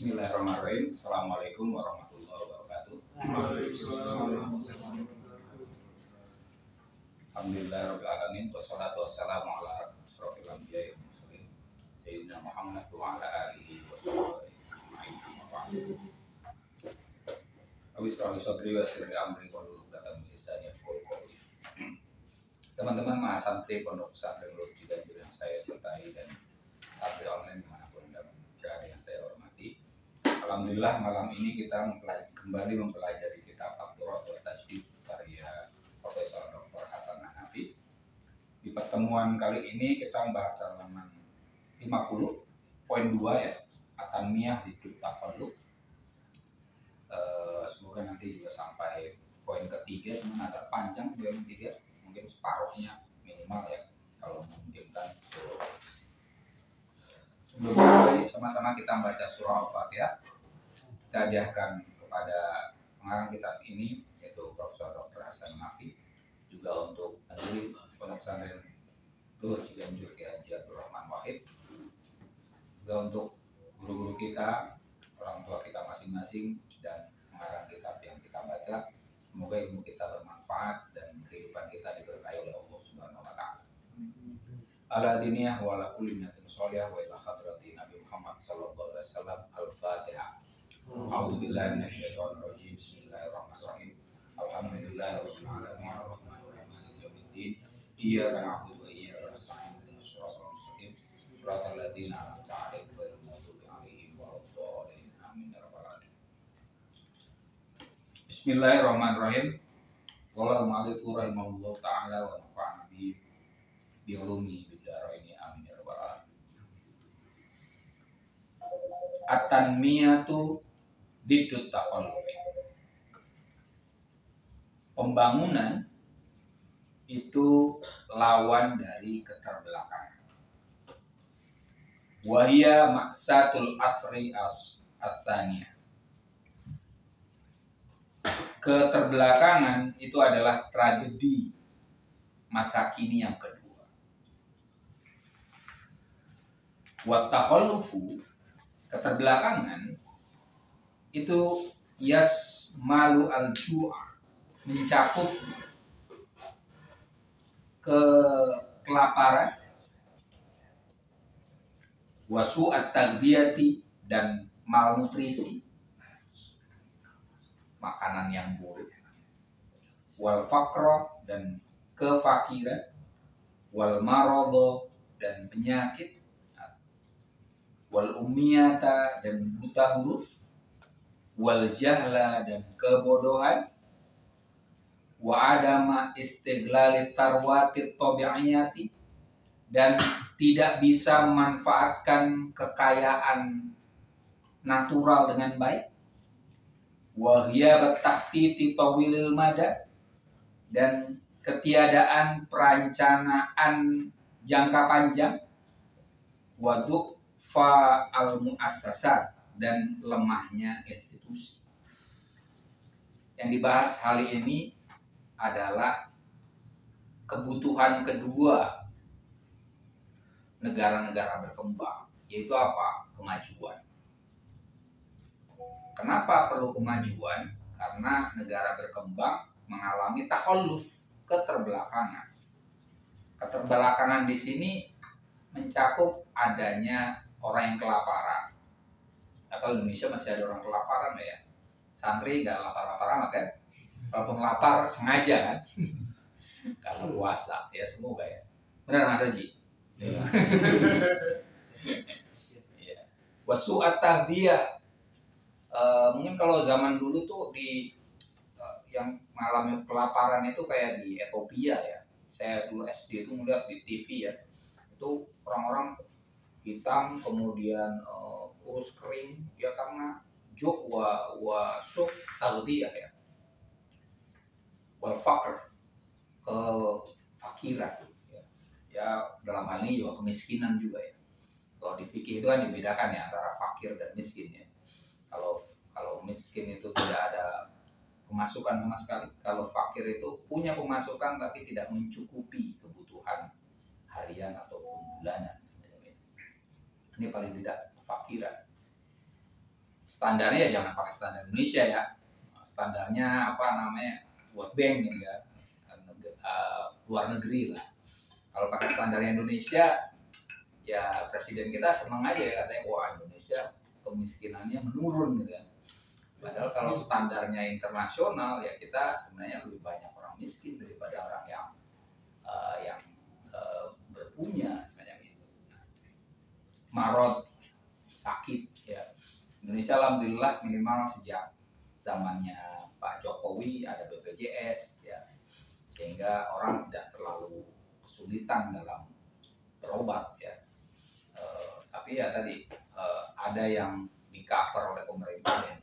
Bismillahirrahmanirrahim. Assalamualaikum warahmatullahi wabarakatuh. Alhamdulillahirabbil alamin wassalatu wassalamu ala asyrofil anbiya'i wal mursalin sayyidina Muhammad wa ala alihi washabbihi ajma'in. Bismillah sadri wa sirri amri wa lulubatan lisani yafqahu qawli. Teman-teman mahasantri Pondok Pesantren Nur Ciganjur yang saya cintai dan santri online dimanapun berada yang saya hormati. Alhamdulillah malam ini kita kembali mempelajari kitab Ad-Durrat wa Tajdid karya Profesor Dr. Hasan Hanafi. Di pertemuan kali ini kita membahas halaman 50 poin 2 ya, At-Tanmiyah Hiddut Takhalluf. Semoga nanti juga sampai poin ketiga, teman agak panjang poin ketiga, mungkin separuhnya minimal ya kalau memungkinkan. Sebelum sama-sama kita membaca surah Al-Fatihah, kita hadiahkan kepada pengarang kitab ini yaitu Profesor Dr. Hasan Hanafi, juga untuk pendiri Pondok Pesantren Nur Ciganjur Kiai Haji Abdul Rahman Wahid, juga untuk guru-guru kita, orang tua kita masing-masing, dan pengarang kitab yang kita baca. Semoga ilmu kita bermanfaat dan kehidupan kita diberkahi oleh Allah Subhanahu wa taala. Ala diniyah wa ala kulli niyatin sholihah wa ila hadrati Nabi Muhammad sallallahu alaihi wasallam. Al-Fatihah. A'udzu billahi minasyaitonir rajim. Bismillahirrahmanirrahim. Alhamdulillahirabbil alamin arrahmanir rahim maliki yaumiddin. Iyyaka na'budu wa iyyaka nasta'in. Ihdinas siratal mustaqim. Shiratal ladzina an'amta 'alaihim ghairil maghdubi 'alaihim waladdallin. Amin ya rabbal alamin. Bismillahirrahmanirrahim. Qala al-mu'allif rahimahullah ta'ala wa nafa'ana bi ulumi bid-dharaini amin ya rabbal alamin. At-tanmiyatu hiddut takhalluf. Pembangunan itu lawan dari keterbelakangan. Wahia maqsatul asri as-tsaniyah. Keterbelakangan itu adalah tragedi masa kini yang kedua. Wa takhallufu, keterbelakangan itu yasmalu al-ju'a, mencakup kelaparan, wa su'at taghdiyati, dan malnutrisi, makanan yang buruk, wal faqra, dan kefakiran, wal maradha, dan penyakit, wal ummiyata, dan buta huruf, wal jahla, dan kebodohan, wa adama istighlalit tarwatit tabi'iyati, dan tidak bisa memanfaatkan kekayaan natural dengan baik, wa ghiyabat tahtiti tawilil mada, dan ketiadaan perencanaan jangka panjang, wa du'fa al-mu'assasat, dan lemahnya institusi. Yang dibahas kali ini adalah kebutuhan kedua negara-negara berkembang, yaitu apa? Kemajuan. Kenapa perlu kemajuan? Karena negara berkembang mengalami takhalluf, keterbelakangan. Keterbelakangan di sini mencakup adanya orang yang kelaparan. Atau Indonesia masih ada orang kelaparan ya? Santri nggak lapar-lapar amat kan? Walaupun lapar sengaja kan? Kalau puasa ya semoga ya. Benar Mas Haji? Ya. Wasu'at tahdiyah. Mungkin kalau zaman dulu tuh yang mengalami kelaparan itu kayak di Ethiopia ya. Saya dulu SD itu melihat di TV ya. Itu orang-orang hitam kemudian kurus kering ya karena wa su'at taghdiyah ya. Wal faqr, kefakiran ya dalam hal ini juga kemiskinan juga ya. Kalau di fikih itu kan dibedakan ya antara fakir dan miskin ya. Kalau miskin itu tidak ada pemasukan sama sekali. Kalau fakir itu punya pemasukan tapi tidak mencukupi kebutuhan harian ataupun bulanan. Ini paling tidak kefakiran. standarnya ya jangan pakai standar Indonesia ya. Standarnya apa namanya World Bank gitu ya, luar negeri lah. Kalau pakai standarnya Indonesia, ya presiden kita senang aja ya, katanya wah Indonesia kemiskinannya menurun gitu kan. Padahal kalau standarnya internasional ya kita sebenarnya lebih banyak orang miskin daripada orang yang berpunya semacam itu. Marot, sakit ya. Indonesia alhamdulillah minimal sejak zamannya Pak Jokowi ada BPJS ya, sehingga orang tidak terlalu kesulitan dalam berobat ya. Tapi ya tadi ada yang di cover oleh pemerintah, yang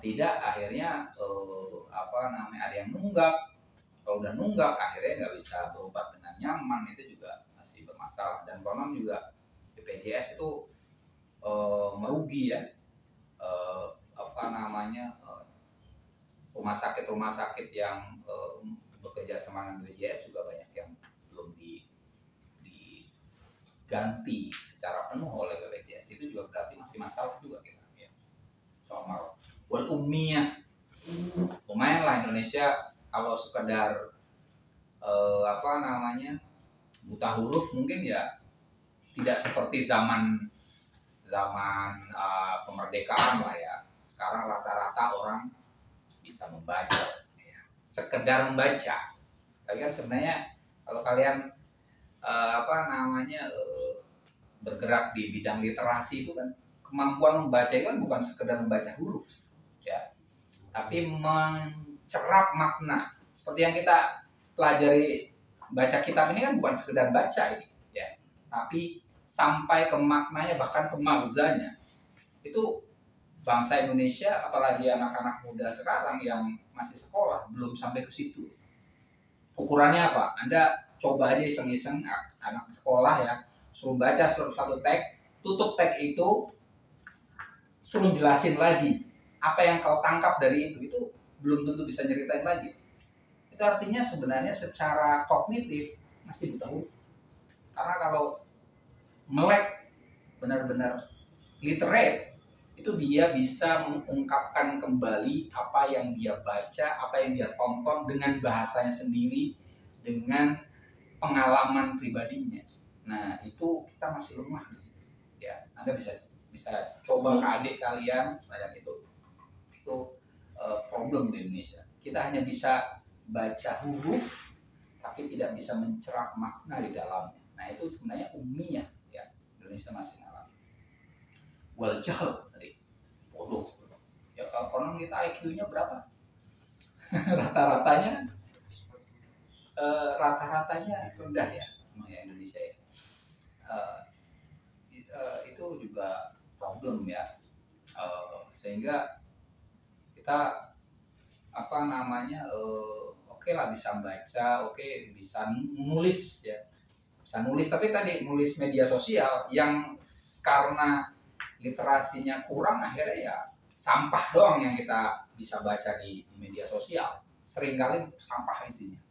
tidak akhirnya ada yang nunggak. Kalau udah nunggak akhirnya nggak bisa berobat dengan nyaman, itu juga masih bermasalah. Dan konon juga BPJS itu merugi ya, rumah sakit yang bekerja sama dengan BPJS juga banyak yang belum diganti secara penuh oleh BPJS. Itu juga berarti masih masalah juga kita ya. Soal wal ummiyah, lumayan lah Indonesia kalau sekedar buta huruf mungkin ya tidak seperti zaman kemerdekaan lah ya. Sekarang rata-rata orang bisa membaca ya. Sekedar membaca. Tapi kan sebenarnya kalau kalian bergerak di bidang literasi itu kan kemampuan membaca itu kan bukan sekedar membaca huruf ya, tapi mencerap makna. Seperti yang kita pelajari baca kitab ini kan bukan sekedar baca ini ya, tapi sampai ke maknanya, bahkan ke maghzanya. Itu bangsa Indonesia, apalagi anak-anak muda sekarang yang masih sekolah, belum sampai ke situ. Ukurannya apa? Anda coba aja iseng-iseng anak sekolah ya, suruh baca satu teks, tutup teks itu, suruh jelasin lagi apa yang kau tangkap dari itu belum tentu bisa nyeritain lagi. Itu artinya sebenarnya secara kognitif masih buta huruf. Karena kalau melek benar-benar literate, itu dia bisa mengungkapkan kembali apa yang dia baca, apa yang dia tonton dengan bahasanya sendiri, dengan pengalaman pribadinya. Nah, itu kita masih lemah di situ. Ya, Anda bisa coba ke adik kalian semacam itu. Itu problem di Indonesia. Kita hanya bisa baca huruf, tapi tidak bisa mencerap makna di dalamnya. Nah, itu sebenarnya ummiyah ya. Indonesia masih ngalamin. Wal jahl tadi, bodoh. Ya kalau konon kita IQ-nya berapa? Rata-ratanya rendah ya, Indonesia ya. Itu juga problem ya. Sehingga kita oke lah bisa baca, bisa nulis ya, bisa nulis, tapi tadi nulis media sosial yang karena literasinya kurang, akhirnya ya sampah doang yang kita bisa baca di media sosial. Seringkali sampah isinya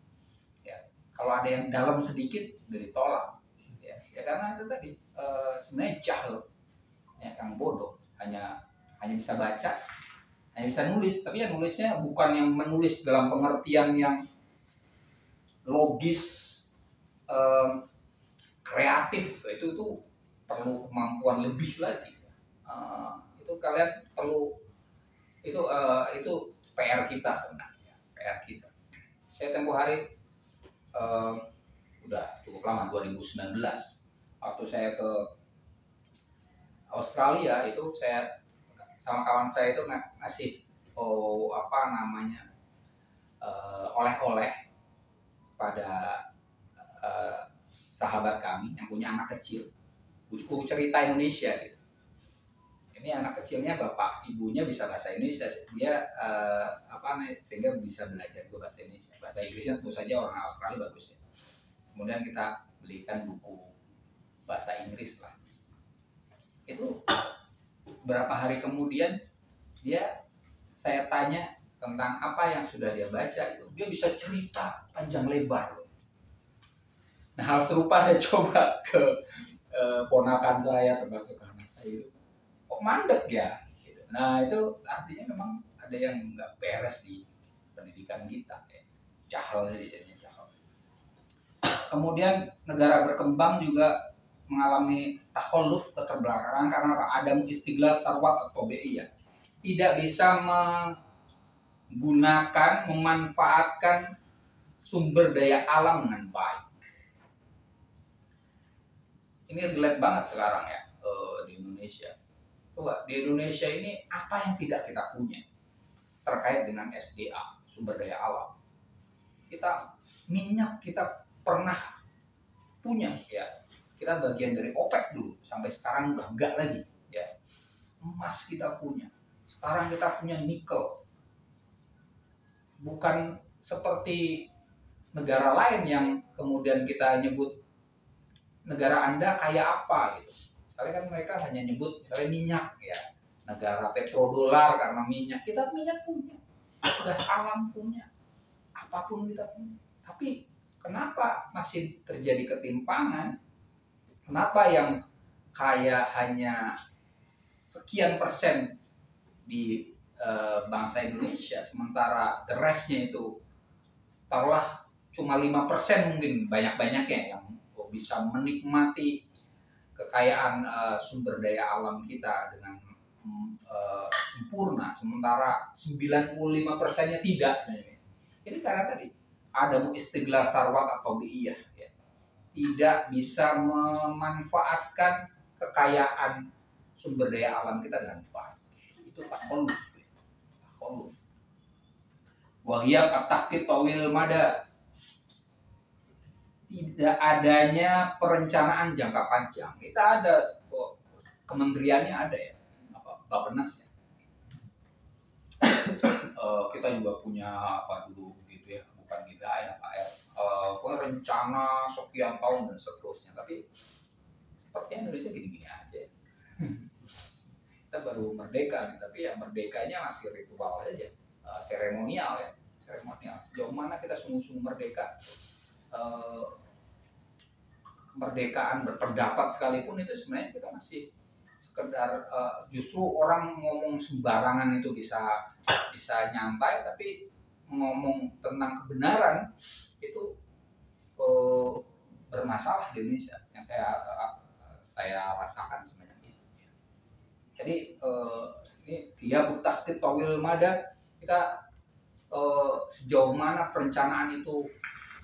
ya. Kalau ada yang dalam sedikit udah ditolak ya karena itu tadi sebenarnya jahil ya, yang bodoh, hanya bisa baca, hanya bisa nulis, tapi ya nulisnya bukan yang menulis dalam pengertian yang logis, kreatif. Itu perlu kemampuan lebih lagi. Itu kalian perlu, itu PR kita sebenarnya, PR kita. Saya tempo hari udah cukup lama, 2019 waktu saya ke Australia, itu saya sama kawan saya itu ngasih oleh-oleh pada sahabat kami yang punya anak kecil, buku cerita Indonesia gitu. Ini anak kecilnya bapak ibunya bisa bahasa Indonesia, dia sehingga bisa belajar bahasa Indonesia. Bahasa Inggrisnya tentu saja orang Australia bagus ya. Kemudian kita belikan buku bahasa Inggris lah. Itu berapa hari kemudian saya tanya tentang apa yang sudah dia baca, itu dia bisa cerita panjang lebar loh. Nah, hal serupa saya coba ke ponakan saya, termasuk anak saya itu. Kok mandek ya? Nah itu artinya memang ada yang nggak beres di pendidikan kita, ya. Jahil jadinya jahil. Kemudian negara berkembang juga mengalami takhalluf, keterbelakangan karena apa? Ada istighlar sarwat atau BI, ya. Tidak bisa menggunakan, memanfaatkan sumber daya alam dengan baik. Ini relate banget sekarang ya di Indonesia. Coba di Indonesia ini apa yang tidak kita punya terkait dengan SDA, sumber daya alam. Kita minyak kita pernah punya, ya. Kita bagian dari OPEC dulu, sampai sekarang udah enggak lagi, ya. Emas kita punya. Sekarang kita punya nikel. Bukan seperti negara lain yang kemudian kita nyebut negara Anda kayak apa gitu. Misalnya kan mereka hanya nyebut misalnya minyak, ya. Negara petrodolar karena minyak. Kita minyak punya. Gas alam punya. Apapun kita punya. Tapi kenapa masih terjadi ketimpangan? Kenapa yang kaya hanya sekian persen di bangsa Indonesia, sementara the rest-nya itu taruhlah cuma 5% mungkin banyak-banyaknya yang bisa menikmati kekayaan sumber daya alam kita dengan sempurna, sementara 95%-nya tidak. Ini karena tadi ada istighlar tarwat atau bi'iyah, ya. Tidak bisa memanfaatkan kekayaan sumber daya alam kita dengan baik. Itu takhalluf. Takhalluf. Wahiyat at-takhtit tawil mada. Tidak adanya perencanaan jangka panjang. Kita ada kementeriannya ada, ya, Bappenas, ya. Kita juga punya apa dulu gitu, ya, bukan kita ya Pak R. Rencana sekian tahun dan seterusnya. Tapi sepertinya Indonesia gini-gini aja. Kita baru merdeka, tapi ya merdekanya masih ritual aja, seremonial, ya, seremonial. Sejauh mana kita sungguh-sungguh merdeka? Kemerdekaan berpendapat sekalipun itu sebenarnya kita masih sekedar justru orang ngomong sembarangan itu bisa nyantai, tapi ngomong tentang kebenaran itu bermasalah di Indonesia yang saya rasakan sebenarnya. Jadi ini dia butakhtit tawil mada, kita sejauh mana perencanaan itu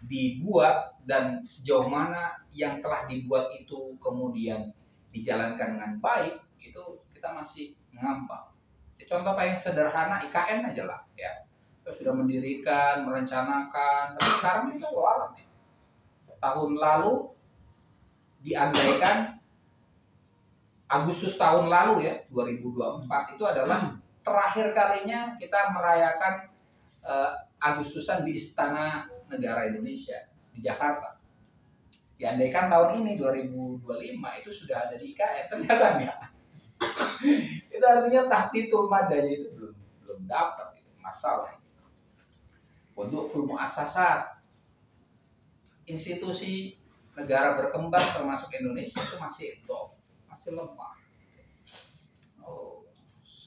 dibuat dan sejauh mana yang telah dibuat itu kemudian dijalankan dengan baik, itu kita masih ngambang. Contoh paling sederhana IKN aja lah, ya. Kita sudah mendirikan, merencanakan, tapi sekarang kita walau nih. Tahun lalu diandaikan Agustus tahun lalu, ya, 2024 itu adalah terakhir kalinya kita merayakan Agustusan di Istana Negara Indonesia di Jakarta. Diandaikan tahun ini 2025 itu sudah ada di IKN, ternyata enggak. Itu artinya tahtitul madanya itu belum dapat, itu masalah. Untuk full muassasat, institusi negara berkembang termasuk Indonesia itu masih lemah.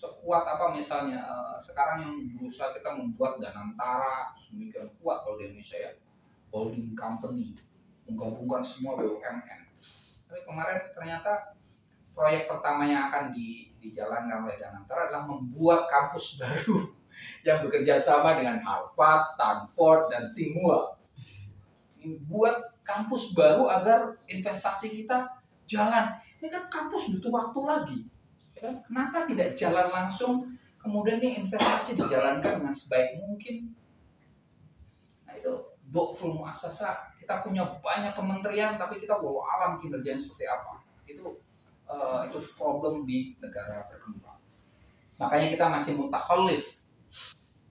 Sekuat apa misalnya sekarang yang berusaha kita membuat Danantara sedemikian kuat kalau di Indonesia, ya, holding company menggabungkan semua BUMN. Tapi kemarin ternyata proyek pertama yang akan dijalankan oleh Danantara adalah membuat kampus baru yang bekerja sama dengan Harvard, Stanford, dan Tsinghua. Buat kampus baru agar investasi kita jalan. Ini kan kampus butuh waktu lagi. Kenapa tidak jalan langsung, kemudian nih investasi dijalankan dengan sebaik mungkin? Nah itu full muassasah. Kita punya banyak kementerian, tapi kita wallahu alam kinerjanya seperti apa? Itu problem di negara berkembang. Makanya kita masih mutakhallif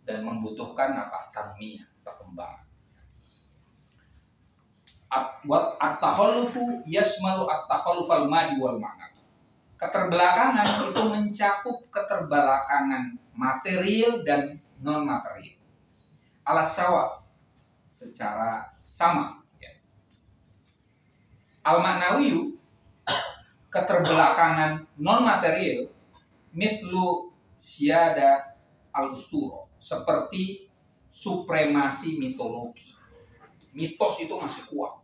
dan membutuhkan apa? Tanmiyah, perkembangan. At-takhallufu yasmalu at-takhallufal madi wal ma'nawi. Keterbelakangan itu mencakup keterbelakangan material dan non material. Alasawa, secara sama, ya. Al-ma'nawiyu, keterbelakangan non material, mithlu Siyada al-usturo, seperti supremasi mitologi. Mitos itu masih kuat.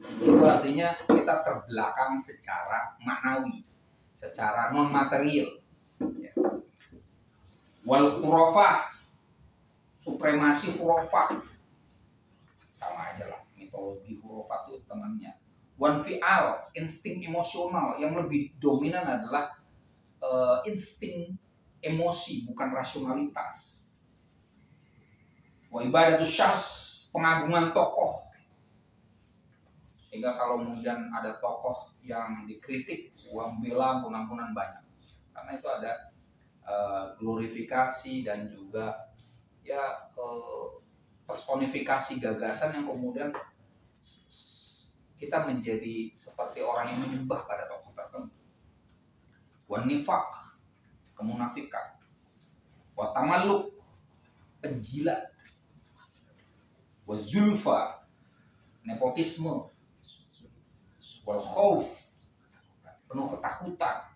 Itu artinya kita terbelakang secara maknawi, secara non material. Wal khurafah, supremasi khurafat, sama aja lah, mitologi khurafat itu temannya. Wan fi'al, insting emosional, yang lebih dominan adalah insting emosi, bukan rasionalitas. Wa ibadatus syas, pengagungan tokoh. Sehingga kalau kemudian ada tokoh yang dikritik, uang bela, pengampunan banyak. Karena itu ada glorifikasi dan juga ya personifikasi gagasan yang kemudian kita menjadi seperti orang yang menyembah pada tokoh tertentu. Wan nifaq, kemunafikan. Wa tamalluk, penjilat. Wa zulfa, nepotisme. Wal khauf, penuh ketakutan.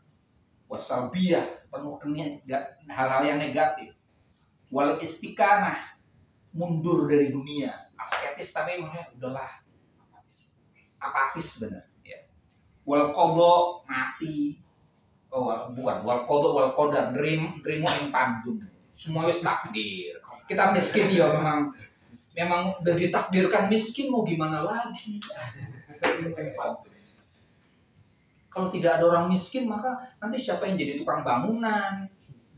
Wasalbiyah, penuh hal-hal yang negatif. Wal istiqamah, mundur dari dunia. Asketis tapi makanya udahlah, apatis benar. Ya. Wal qadha, mati. Oh bukan, wal qadha wal qadar, nrimo ing pandum. Semua wis takdir. Kita miskin ya memang udah ditakdirkan miskin, mau gimana lagi? Kalau tidak ada orang miskin, maka nanti siapa yang jadi tukang bangunan?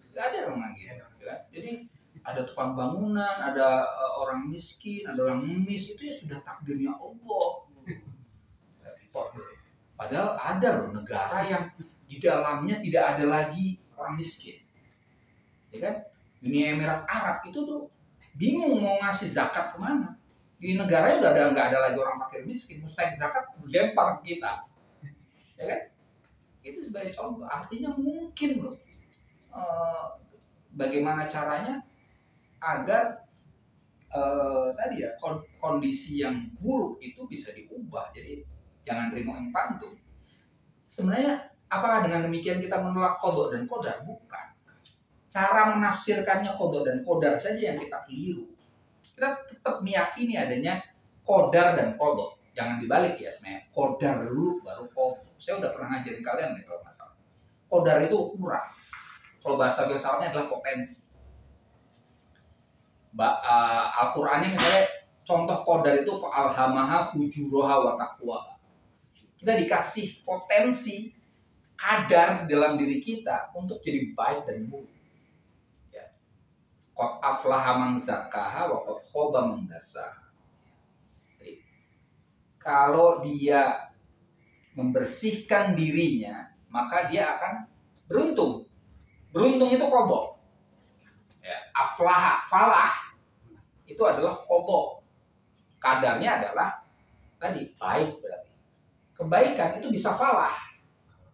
Gak ada orang gitu. Ya. Jadi ada tukang bangunan, ada orang miskin, ada orang ngemis, itu ya sudah takdirnya Allah. Padahal ada loh negara yang di dalamnya tidak ada lagi orang miskin. Ya kan? Uni Emirat Arab itu tuh bingung mau ngasih zakat kemana. Di negaranya udah nggak ada lagi orang fakir miskin, mustahil zakat dilempar ke kita. Ya kan? Itu sebagai contoh, artinya mungkin loh bagaimana caranya agar tadi ya kondisi yang buruk itu bisa diubah. Jadi jangan terima yang pantun. Sebenarnya apakah dengan demikian kita menolak qadha dan qadar? Bukan. Cara menafsirkannya qadha dan qadar saja yang kita keliru. Kita tetap meyakini adanya qadar dan qadha. Jangan dibalik ya, sebenarnya qadar dulu baru qadha. Saya udah pernah ngajarin kalian nih kalau masalah. Qadar itu ukuran. Kalau bahasa filsafatnya adalah potensi. Al-Qur'annya misalnya contoh qadar itu fa'alhamaha fujuraha wa taqwa. Kita dikasih potensi kadar dalam diri kita untuk jadi baik dan buruk. Ya. Qad aflaha man zakkaha wa qad khaba man dassaha. Kalau dia membersihkan dirinya, maka dia akan beruntung. Beruntung itu qadha. Ya, aflaha, falah itu adalah qadha. Kadarnya adalah tadi baik berarti. Kebaikan itu bisa falah.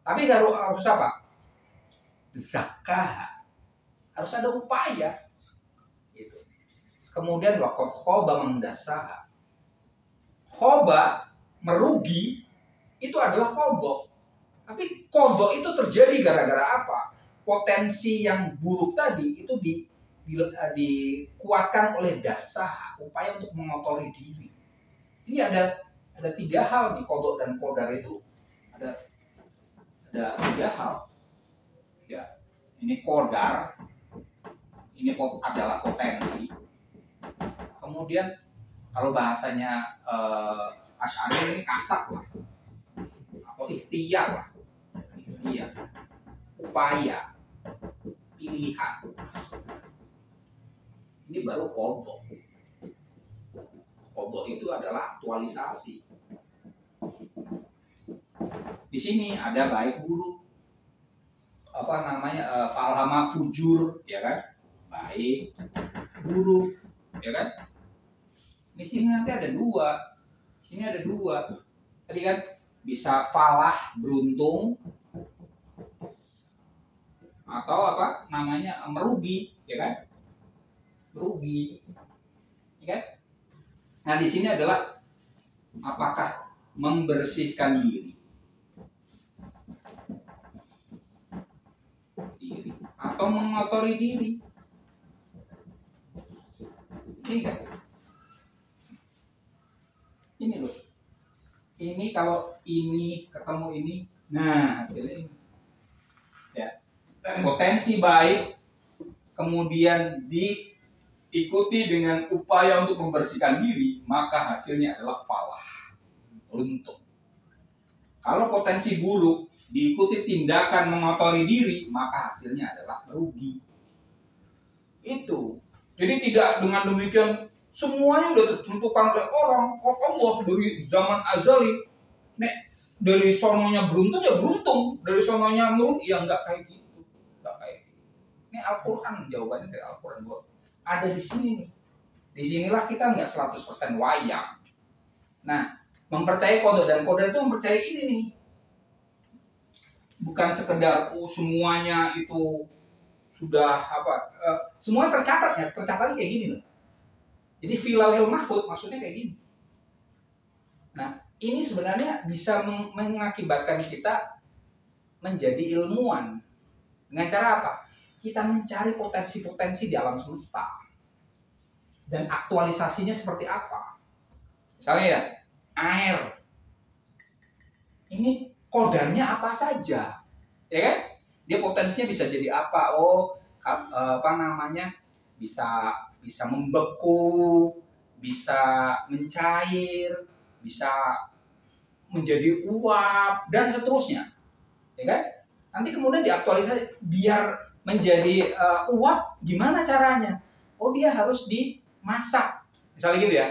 Tapi harus apa? Zakah. Harus ada upaya. Gitu. Kemudian waqad khaba man dassaha. Khoba, merugi, itu adalah qadha. Tapi qadha itu terjadi gara-gara apa? Potensi yang buruk tadi itu dikuatkan oleh dasah, upaya untuk mengotori diri. Ini ada 3 hal nih qadha dan qadar itu. Ada 3 hal. Ya. Ini qadar. Ini adalah potensi. Kemudian kalau bahasanya Asy'ari ini kasab lah, atau ikhtiar lah, ikhtiar, upaya, pilihan. Ini baru qadha. Qadha itu adalah aktualisasi. Di sini ada baik buruk, fa'alhama fujur, ya kan? Baik, buruk, ya kan? Di sini nanti ada 2. Sini ada 2. Tadi kan bisa falah, beruntung, atau merugi, ya kan? Merugi, ya kan? Nah di sini adalah apakah membersihkan diri atau mengotori diri. Ini kan? Ini loh. Ini kalau ini ketemu ini, nah hasilnya ini. Ya. Potensi baik kemudian diikuti dengan upaya untuk membersihkan diri, maka hasilnya adalah falah, untung. Kalau potensi buruk diikuti tindakan mengotori diri, maka hasilnya adalah rugi. Itu. Jadi tidak dengan demikian semuanya udah ditentukan oleh Allah dari zaman azali. Nek dari sononya beruntung ya beruntung, dari sononya merugi ya enggak kayak gitu. Enggak kayak gitu. Ini Al-Qur'an, jawabannya dari Al-Qur'an buat ada di sini nih. Disinilah kita enggak 100% wayang. Nah, mempercayai kodok dan kodar itu mempercayai ini nih. Bukan sekedar semuanya itu sudah semua tercatat ya, tercatatnya kayak gini loh. Jadi filauhil mahfud maksudnya kayak gini. Nah, ini sebenarnya bisa mengakibatkan kita menjadi ilmuwan. Dengan cara apa? Kita mencari potensi-potensi di alam semesta. Dan aktualisasinya seperti apa? Misalnya ya, air. Ini kodarnya apa saja? Ya kan? Dia potensinya bisa jadi apa? Bisa membeku, bisa mencair, bisa menjadi uap dan seterusnya, ya kan? Nanti kemudian diaktualisasi biar menjadi uap, gimana caranya? Oh, dia harus dimasak, misalnya gitu ya,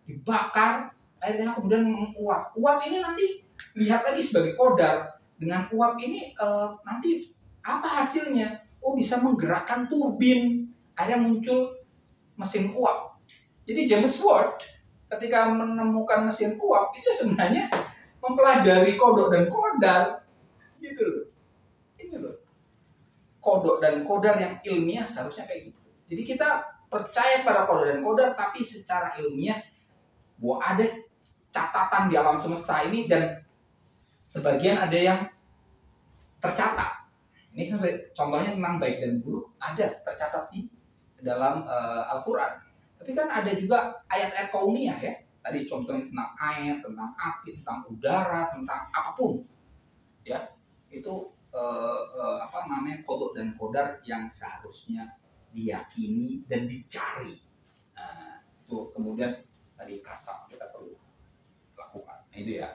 dibakar, akhirnya kemudian menguap. Uap ini nanti lihat lagi sebagai kodar. Dengan uap ini nanti apa hasilnya? Oh, bisa menggerakkan turbin, akhirnya muncul mesin uap. Jadi James Watt ketika menemukan mesin uap itu sebenarnya mempelajari kodok dan kodar, gitu loh. Ini loh, kodok dan kodar yang ilmiah seharusnya kayak gitu. Jadi kita percaya pada kodok dan kodar, tapi secara ilmiah bahwa ada catatan di alam semesta ini dan sebagian ada yang tercatat. Ini contohnya tentang baik dan buruk ada tercatat di dalam Al-Quran. Tapi kan ada juga ayat-ayat kauniyah ya. Tadi contohnya tentang air, tentang api, tentang udara, tentang apapun. Ya, itu kodok dan kodar yang seharusnya diyakini dan dicari. Nah, itu kemudian tadi kasab kita perlu lakukan. Nah, itu ya.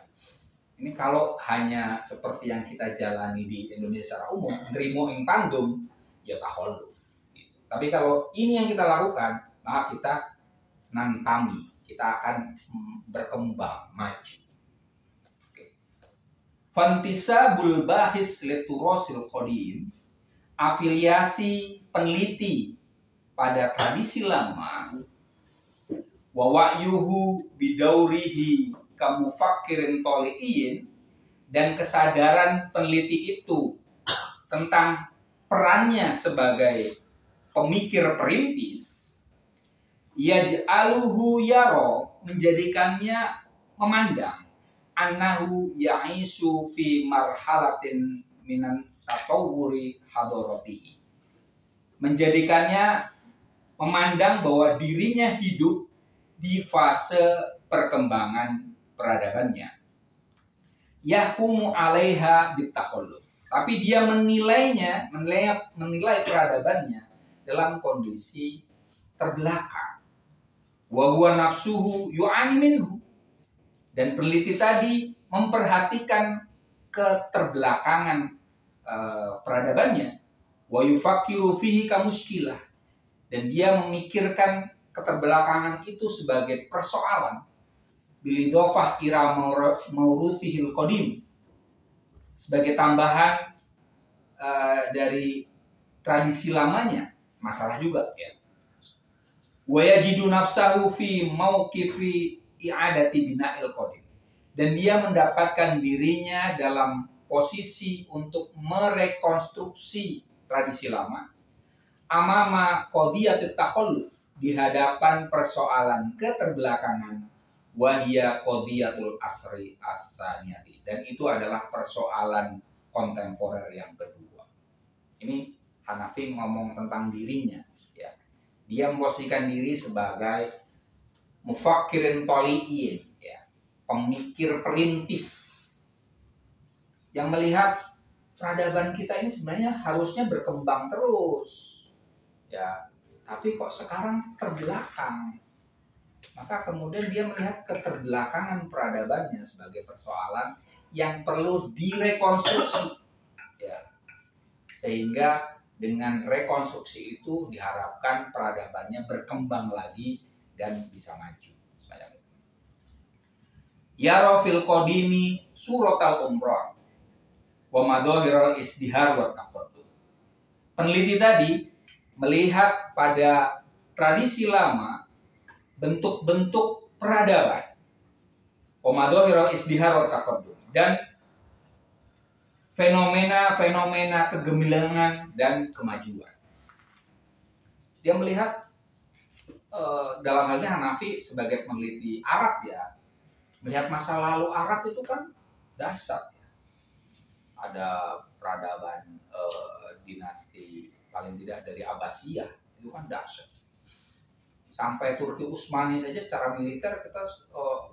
Ini kalau hanya seperti yang kita jalani di Indonesia secara umum, nerimo ing pandum, ya taholuf. Gitu. Tapi kalau ini yang kita lakukan, maka kita nantami, kita akan berkembang, maju. Fantisabul bahis liturosil qadim, afiliasi peneliti pada tradisi lama, wa wa'yuhu bidaurihi kamufakirin toli'in, dan kesadaran peneliti itu tentang perannya sebagai pemikir perintis, yaj'aluhu yaro, menjadikannya memandang, annahu ya'isu fi marhalatin minan tatawuri hadoratihi, menjadikannya memandang bahwa dirinya hidup di fase perkembangan peradabannya. Yahkumu alaiha bitakhalluf, tapi dia menilai peradabannya dalam kondisi terbelakang. Wa huwa nafsuhu yu'ani minhu, dan peneliti tadi memperhatikan keterbelakangan peradabannya. Wa yufakiru fihi kamuskilah, dan dia memikirkan keterbelakangan itu sebagai persoalan. Bilidofah ira mauruthihil qadim, sebagai tambahan dari tradisi lamanya, masalah juga ya. Wa yajidu nafsahu fi mauqifi i'adati bina'il qadim, dan dia mendapatkan dirinya dalam posisi untuk merekonstruksi tradisi lama, amama qadiyatit takhalluf, di hadapan persoalan keterbelakangan, wahia qadiyatul asri ats-tsaniyati, dan itu adalah persoalan kontemporer yang kedua. Ini Hanafi ngomong tentang dirinya, ya. Dia memposisikan diri sebagai mufakirin toliin, ya, pemikir perintis yang melihat peradaban kita ini sebenarnya harusnya berkembang terus, ya. Tapi kok sekarang terbelakang. Maka kemudian dia melihat keterbelakangan peradabannya sebagai persoalan yang perlu direkonstruksi, ya. Sehingga dengan rekonstruksi itu diharapkan peradabannya berkembang lagi dan bisa maju. Yara fil qadimi suratal umrah wa madhahiral isdihar wa taqaddum. Peneliti tadi melihat pada tradisi lama bentuk-bentuk peradaban, wa madhahiral isdihar wa taqaddum, dan fenomena-fenomena kegemilangan dan kemajuan. Dia melihat dalam hal ini Hanafi sebagai peneliti Arab, ya, melihat masa lalu Arab itu kan dahsyat, ya. Ada peradaban dinasti paling tidak dari Abbasiyah, itu kan dahsyat. Sampai Turki Utsmani saja secara militer kita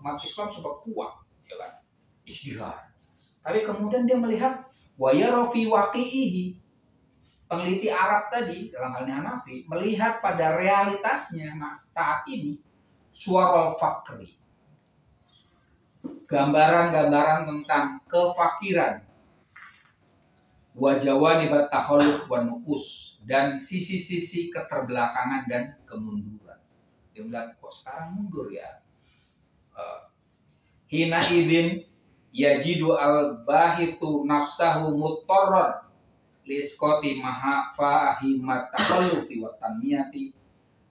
umat Islam sempat kuat, ya kan, isdihar. Tapi kemudian dia melihat wayara fi waqi'ihi, peneliti Arab tadi dalam hal ini Hanafi melihat pada realitasnya saat ini suarul fakri, gambaran-gambaran tentang kefakiran, wajawani batakhalluf wan nuqus, dan sisi-sisi keterbelakangan dan kemunduran. Dia melihat kok sekarang mundur, ya. Hina idin yajidu al-bahithu nafsahu muttarran liskoti maha fahimat takhallufi wa tanmiyati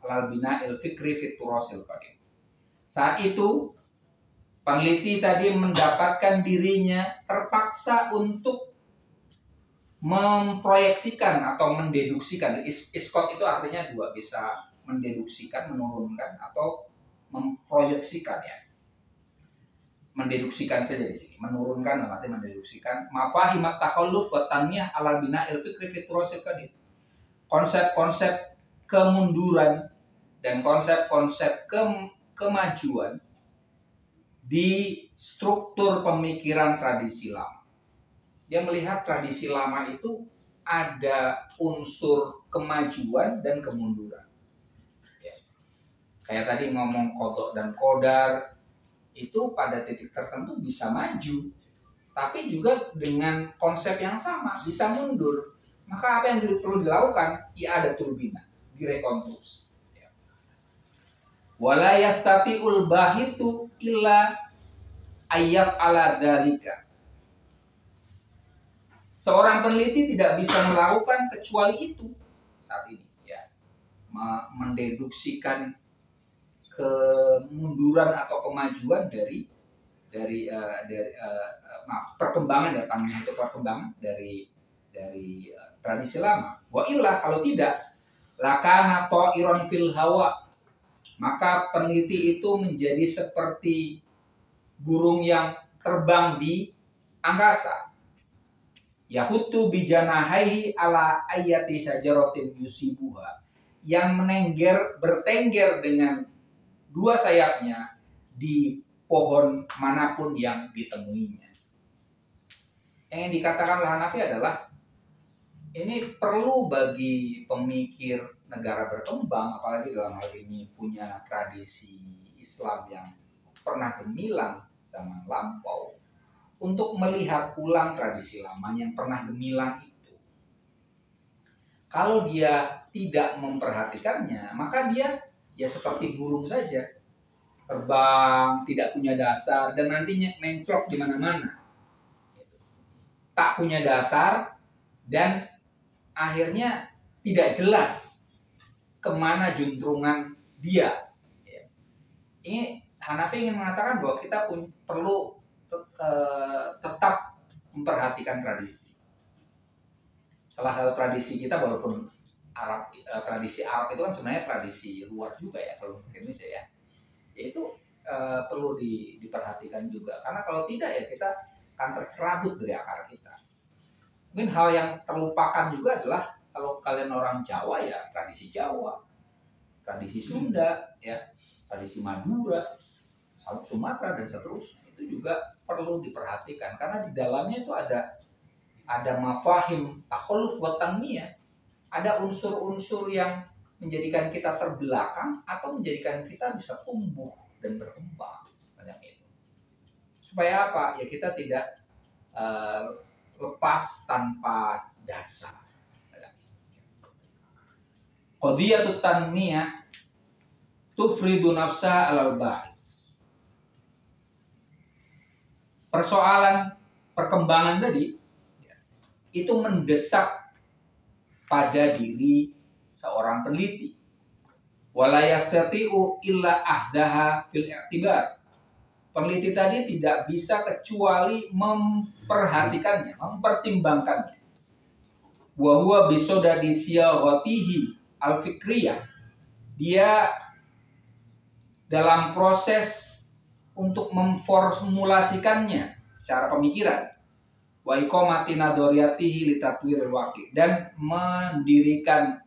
alal bina'il fikri fit turasil qadim. Saat itu peneliti tadi mendapatkan dirinya terpaksa untuk memproyeksikan atau mendeduksikan. Iskot itu artinya dua, bisa mendeduksikan, menurunkan, atau memproyeksikan, ya. Mendeduksikan saja di sini, menurunkan arti mendeduksikan. Mafahimat takhalluf wa tanmiyah alal bina'il fikri fit turasil qadim. Konsep-konsep kemunduran dan konsep-konsep kemajuan di struktur pemikiran tradisi lama. Dia melihat tradisi lama itu ada unsur kemajuan dan kemunduran, ya. Kayak tadi ngomong qadha dan qadar, itu pada titik tertentu bisa maju, tapi juga dengan konsep yang sama bisa mundur. Maka apa yang perlu dilakukan? I'adatul bina, direkonstruksi. Wala yastati'ul bahithu illa ayyaf ala dzalika. Seorang peneliti tidak bisa melakukan kecuali itu saat ini, ya. Mendeduksikan kemunduran atau kemajuan dari perkembangan, ya, tangnya itu perkembangan dari tradisi lama. Wa illa, kalau tidak, lakana ta'iron fil hawa, maka peneliti itu menjadi seperti burung yang terbang di angkasa. Yahutu bijanahaihi ala ayati syajaratin yusibuha, yang bertengger dengan dua sayapnya di pohon manapun yang ditemuinya. Yang dikatakan oleh Hanafi adalah ini perlu bagi pemikir negara berkembang, apalagi dalam hal ini punya tradisi Islam yang pernah gemilang zaman lampau, untuk melihat ulang tradisi lama yang pernah gemilang itu. Kalau dia tidak memperhatikannya, maka dia ya seperti burung saja, terbang, tidak punya dasar, dan nantinya menclok di mana-mana. Tak punya dasar, dan akhirnya tidak jelas kemana juntrungan dia. Ini Hanafi ingin mengatakan bahwa kita perlu tetap memperhatikan tradisi. Salah satu tradisi kita, walaupun tradisi Arab itu kan sebenarnya tradisi luar juga, ya, kalau mungkin Indonesia, ya, itu perlu diperhatikan juga, karena kalau tidak, ya, kita akan tercerabut dari akar kita. Mungkin hal yang terlupakan juga adalah kalau kalian orang Jawa ya tradisi Jawa, tradisi Sunda, ya tradisi Madura, Sumatera dan seterusnya itu juga perlu diperhatikan karena di dalamnya itu ada mafahim takhalluf wa tanmiyah, ada unsur-unsur yang menjadikan kita terbelakang atau menjadikan kita bisa tumbuh dan berkembang banyak itu. Supaya apa? Ya kita tidak lepas tanpa dasar. Qadiyatut tanmiyah tufridu nafsa alal bahis. Persoalan perkembangan tadi itu mendesak pada diri seorang peneliti. Wala yastati'u illa ahdaha fil i'tibar. Peneliti tadi tidak bisa kecuali memperhatikannya, mempertimbangkannya. Wa huwa bisodadi siyaghatihi al-fikriyah. Dia dalam proses untuk memformulasikannya secara pemikiran. Wa iqamati nadoriyatihi litatwiril waqi, dan mendirikan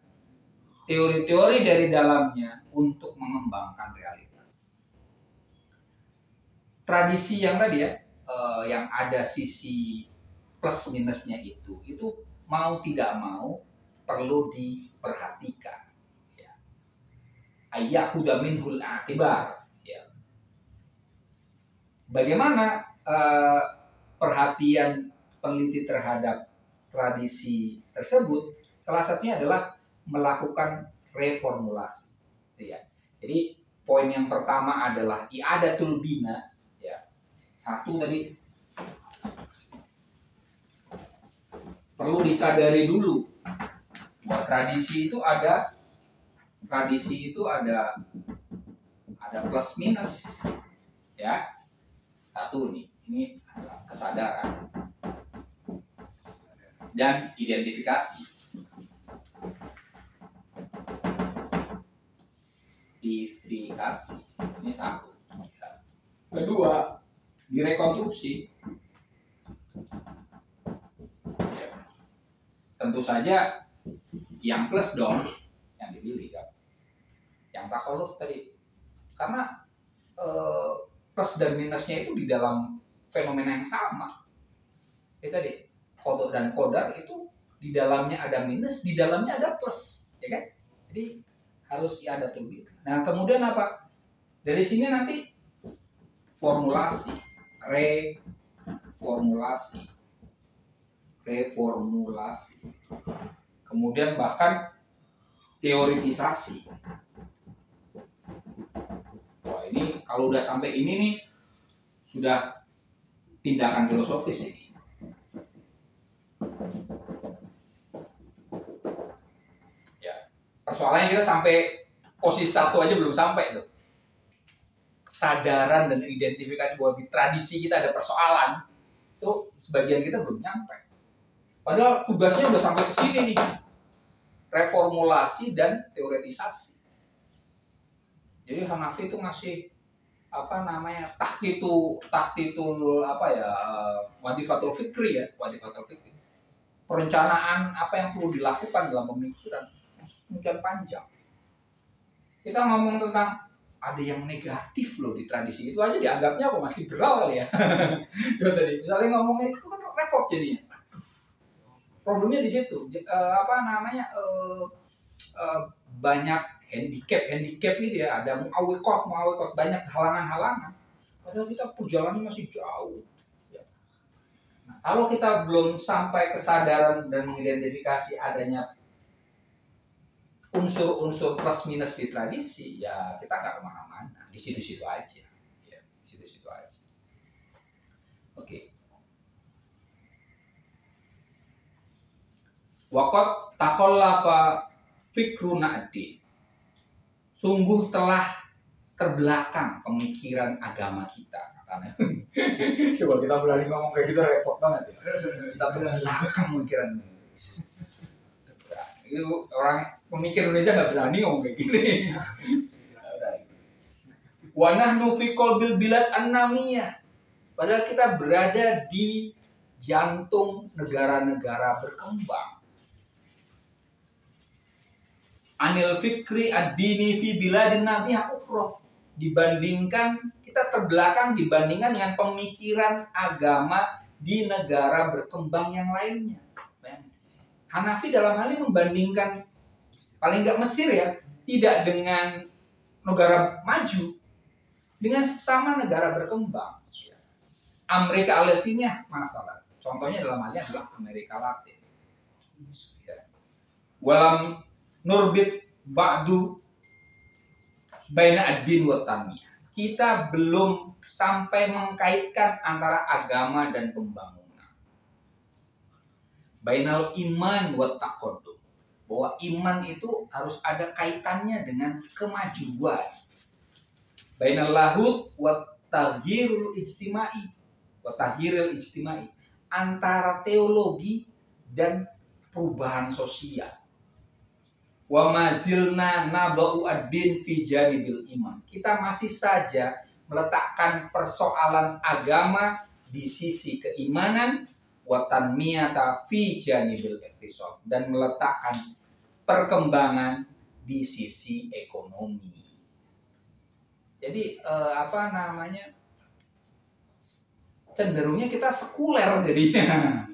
teori-teori dari dalamnya untuk mengembangkan realitas. Tradisi yang tadi ya, yang ada sisi plus minusnya itu mau tidak mau perlu diperhatikan. Ya. Ayyahuda minhul a'tibar. Ya. Bagaimana perhatian peneliti terhadap tradisi tersebut? Salah satunya adalah melakukan reformulasi. Ya. Jadi poin yang pertama adalah i'adatul bina. Ya. Satu tadi perlu disadari dulu bahwa tradisi itu ada plus minus, ya. Satu nih, ini adalah kesadaran dan identifikasi. Ini satu. Kedua, direkonstruksi. Tentu saja yang plus dong yang dipilih kan, yang takhalluf tadi, karena plus dan minusnya itu di dalam fenomena yang sama. Itu tadi kodok dan kodar itu di dalamnya ada minus, di dalamnya ada plus, ya kan? Jadi harus ada tuh. Nah kemudian apa? Dari sini nanti reformulasi, kemudian bahkan teoritisasi. Wah ini kalau udah sampai ini nih sudah tindakan filosofis ini. Ya, persoalannya kita sampai posisi satu aja belum sampai tuh. Kesadaran dan identifikasi bahwa di tradisi kita ada persoalan itu sebagian kita belum nyampe. Padahal tugasnya udah sampai ke sini nih. Reformulasi dan teoretisasi. Jadi Hanafi itu ngasih tahtitul wadifatul fikri ya, perencanaan apa yang perlu dilakukan dalam pemikiran panjang. Kita ngomong tentang ada yang negatif loh di tradisi, itu aja dianggapnya apa, masih liberal kali ya. Tadi misalnya ngomongnya itu kan repot jadinya. Problemnya di situ, banyak handicap gitu ya, ada mu'awwiqat, banyak halangan-halangan. Padahal kita perjalanan masih jauh. Nah, kalau kita belum sampai kesadaran dan mengidentifikasi adanya unsur-unsur plus minus di tradisi, ya kita nggak kemana-mana, di situ-situ aja. Ya, di situ-situ aja. Oke. Waqad takhallafa fikru na'di. Sungguh telah terbelakang pemikiran agama kita. Coba kita berani ngomong kayak gitu repot banget ya. Kita terbelakang pemikiran itu, orang pemikir Indonesia nggak berani ngomong kayak gini. Wa nahnu fi qalbil bilad an-namiyah. Padahal kita berada di jantung negara-negara berkembang. anil fikri ad-dini fi biladin nabiha ukhra. Dibandingkan, kita terbelakang dibandingkan dengan pemikiran agama di negara berkembang yang lainnya. Hanafi dalam hal ini membandingkan, paling nggak Mesir ya, tidak dengan negara maju, dengan sesama negara berkembang. Amerika Latinnya masalah. Contohnya dalam halnya adalah Amerika Latin. Walam nurbit ba'du baina ad-din wa tanmiyah. Kita belum sampai mengkaitkan antara agama dan pembangunan. Bainal iman wa taqaddum. Bahwa iman itu harus ada kaitannya dengan kemajuan. Bainal lahud wa taghyirul ijtimai. Wa taghyirul ijtimai. Antara teologi dan perubahan sosial. Wa mazilna nadau ad-din fi janibil iman. Kita masih saja meletakkan persoalan agama di sisi keimanan, wa tanmiyata fi janibil iqtisad, dan meletakkan perkembangan di sisi ekonomi. Jadi cenderungnya kita sekuler jadinya.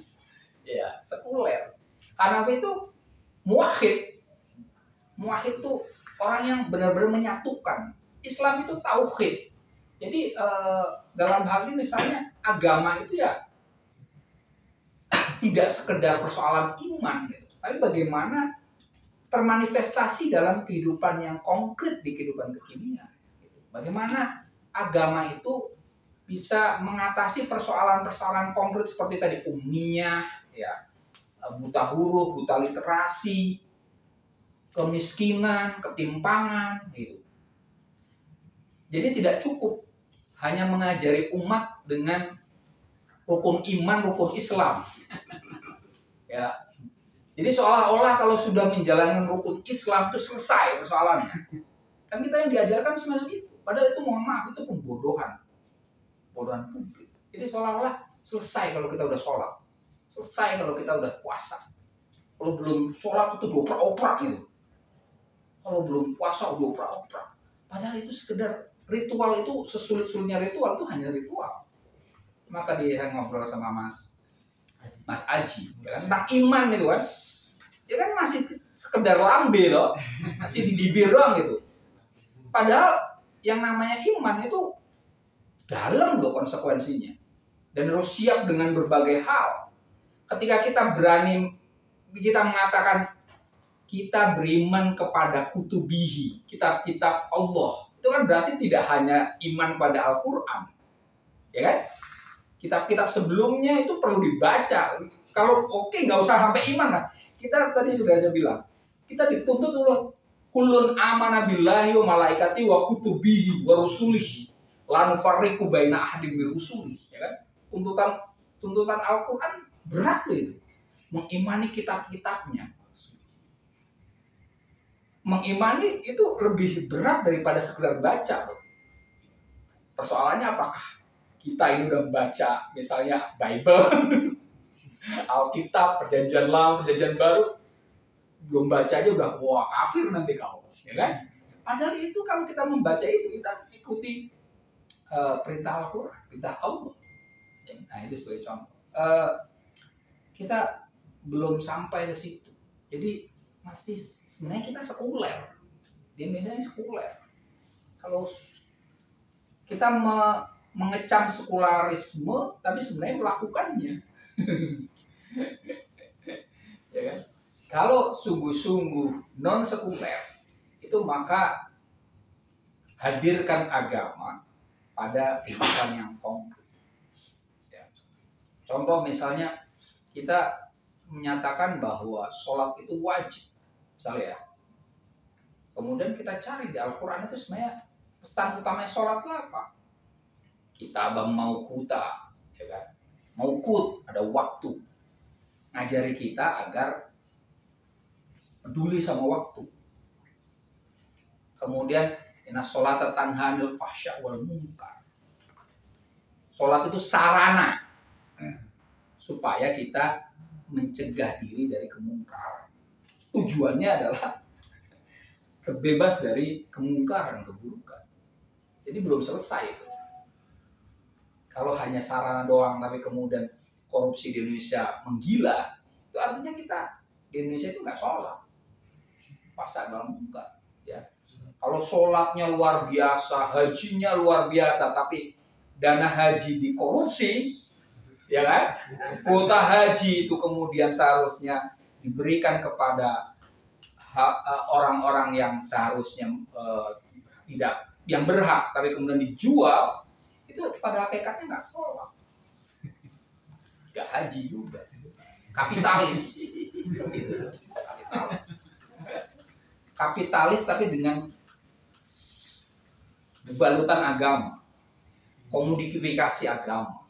Ya, sekuler. Hanafi itu muwahhid. Muwahhid itu orang yang benar-benar menyatukan. Islam itu tauhid. Jadi dalam hal ini misalnya agama itu ya tidak sekedar persoalan iman, gitu. Tapi bagaimana termanifestasi dalam kehidupan yang konkret di kehidupan kekinian. Gitu. Bagaimana agama itu bisa mengatasi persoalan-persoalan konkret seperti tadi ummiyah, ya, buta huruf, buta literasi, kemiskinan, ketimpangan, gitu. Jadi tidak cukup hanya mengajari umat dengan rukun iman, rukun Islam. Ya. Jadi seolah-olah kalau sudah menjalankan rukun Islam itu selesai persoalannya. Kan kita yang diajarkan semacam itu. Padahal itu, mohon maaf, itu pembodohan. Bodohan publik. Jadi seolah-olah selesai kalau kita udah sholat. Selesai kalau kita udah puasa. Kalau belum sholat itu dioprak-oprak gitu. Kalau belum puasa udah oprak-oprak. Padahal itu sekedar ritual, itu sesulit-sulitnya ritual itu hanya ritual. Maka dia ngobrol sama Mas Aji, ya kan, tentang iman itu kan. Ya kan masih sekedar lambe loh. Masih di bibir doang gitu. Padahal yang namanya iman itu dalam loh konsekuensinya. Dan harus siap dengan berbagai hal. Ketika kita berani, kita mengatakan kita beriman kepada kutubihi, kitab-kitab Allah. Itu kan berarti tidak hanya iman pada Al-Quran. Ya kan? Kitab-kitab sebelumnya itu perlu dibaca. Kalau nggak usah sampai iman lah. Kita tadi sudah aja bilang, kita dituntut oleh kullun amana billahi wa malaikati wa kutubihi wa rusulihi la nufarriqu baina ahadin min rusulihi. Ya kan? Tuntutan Al-Quran berat loh itu. Mengimani kitab-kitabnya. Mengimani itu lebih berat daripada sekedar baca. Persoalannya apakah kita ini udah baca misalnya Bible, Alkitab, Perjanjian Lama, Perjanjian Baru, belum baca aja udah wah kafir nanti kau, ya kan? Padahal itu kalau kita membaca itu kita ikuti perintah Al-Quran, perintah Allah. Nah itu sebagai contoh. Kita belum sampai ke situ. Jadi masih sebenarnya kita sekuler. Di Indonesia ini sekuler. Kalau kita mengecam sekularisme, tapi sebenarnya melakukannya. Ya kan? Kalau sungguh-sungguh non sekuler, itu maka hadirkan agama pada kehidupan yang konkret. Ya. Contoh misalnya kita menyatakan bahwa sholat itu wajib. Misalnya ya. Kemudian kita cari di Al-Quran itu sebenarnya pesan utamanya sholat itu apa? Kita mauquta, ya kan? Mauqut, ada waktu. Ngajari kita agar peduli sama waktu. Kemudian inna sholata tanha 'anil fahsya wal munkar. Sholat itu sarana supaya kita mencegah diri dari kemungkaran. Tujuannya adalah terbebas dari kemungkaran, keburukan. Jadi belum selesai itu. Kalau hanya sarana doang tapi kemudian korupsi di Indonesia menggila, itu artinya kita di Indonesia itu nggak sholat, pasar dalam muka. Ya. Kalau sholatnya luar biasa, hajinya luar biasa, tapi dana haji dikorupsi, ya kan? Kuota haji itu kemudian seharusnya diberikan kepada orang-orang yang seharusnya tidak, yang berhak, tapi kemudian dijual, itu pada hakikatnya nggak sholat, nggak haji juga, kapitalis, kapitalis tapi dengan balutan agama, komodifikasi agama.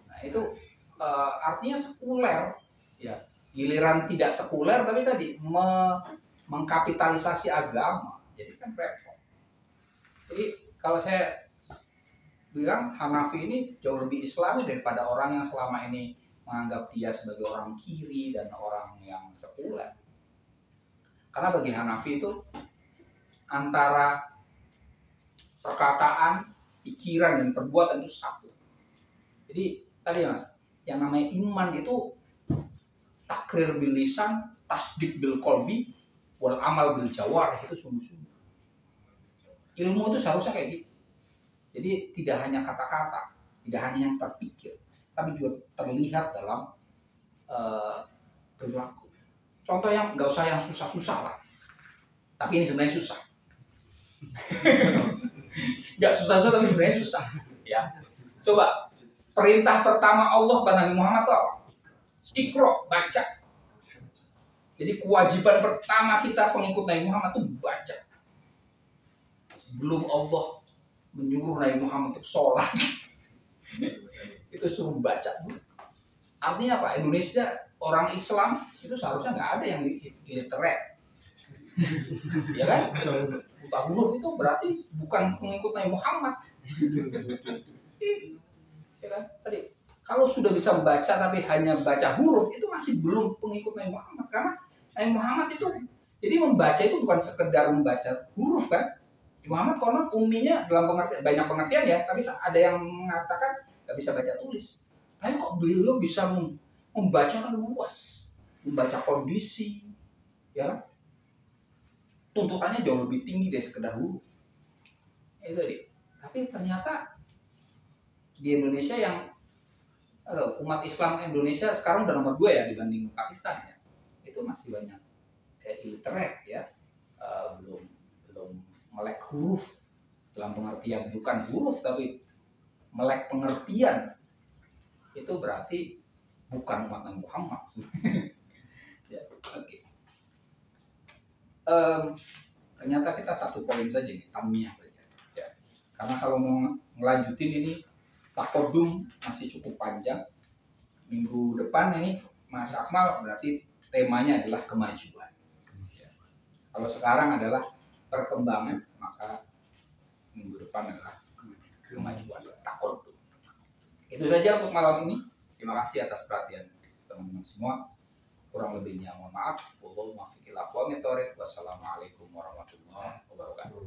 Nah itu artinya sekuler, ya. Giliran tidak sekuler tapi tadi mengkapitalisasi agama, jadi kan repot. Jadi kalau saya bilang Hanafi ini jauh lebih Islami daripada orang yang selama ini menganggap dia sebagai orang kiri dan orang yang sekuler. Karena bagi Hanafi itu antara perkataan, pikiran, dan perbuatan itu satu. Jadi tadi mas, yang namanya iman itu takrir bil lisan, tasdik bil qalbi, wal amal bil jawarih, itu sungguh-sungguh. Ilmu itu seharusnya kayak gitu. Jadi tidak hanya kata-kata, tidak hanya yang terpikir, tapi juga terlihat dalam perilaku. Contoh yang nggak usah yang susah-susah lah, tapi ini sebenarnya susah. Nggak susah-susah tapi sebenarnya susah. Ya, coba perintah pertama Allah kepada Nabi Muhammad itu apa? Iqra, baca. Jadi kewajiban pertama kita pengikut Nabi Muhammad itu baca. Sebelum Allah menyuruh Nabi Muhammad untuk sholat, itu suruh baca. Artinya apa? Indonesia orang Islam itu seharusnya nggak ada yang illiterate, ya kan? Buta huruf itu berarti bukan pengikut Nabi Muhammad, ya kan? Tadi kalau sudah bisa membaca tapi hanya baca huruf itu masih belum pengikut Nabi Muhammad, karena Nabi Muhammad itu jadi membaca itu bukan sekedar membaca huruf kan? Muhammad konon umminya dalam pengertian, banyak pengertian ya, tapi ada yang mengatakan nggak bisa baca tulis. Tapi kok beliau bisa membaca kan luas, membaca kondisi, ya tuntutannya jauh lebih tinggi dari sekedar huruf. Itu dia. Tapi ternyata di Indonesia yang umat Islam Indonesia sekarang udah nomor 2 ya dibanding Pakistan ya, itu masih banyak illiterate ya, belum melek huruf dalam pengertian bukan huruf tapi melek pengertian, itu berarti bukan umat Nabi Muhammad. Ya, oke. Ternyata kita satu poin saja nih, tamiyah saja. Ya. Karena kalau mau ngelanjutin ini takodum masih cukup panjang. Minggu depan ini Mas Akmal berarti temanya adalah kemajuan. Ya. Kalau sekarang adalah perkembangan, maka minggu depan adalah kemajuan, takodum. Itu saja untuk malam ini. Terima kasih atas perhatian teman-teman semua. Kurang lebihnya mohon maaf. Wallahu muwaffiq ila aqwamit thoriq. Wassalamualaikum warahmatullahi wabarakatuh.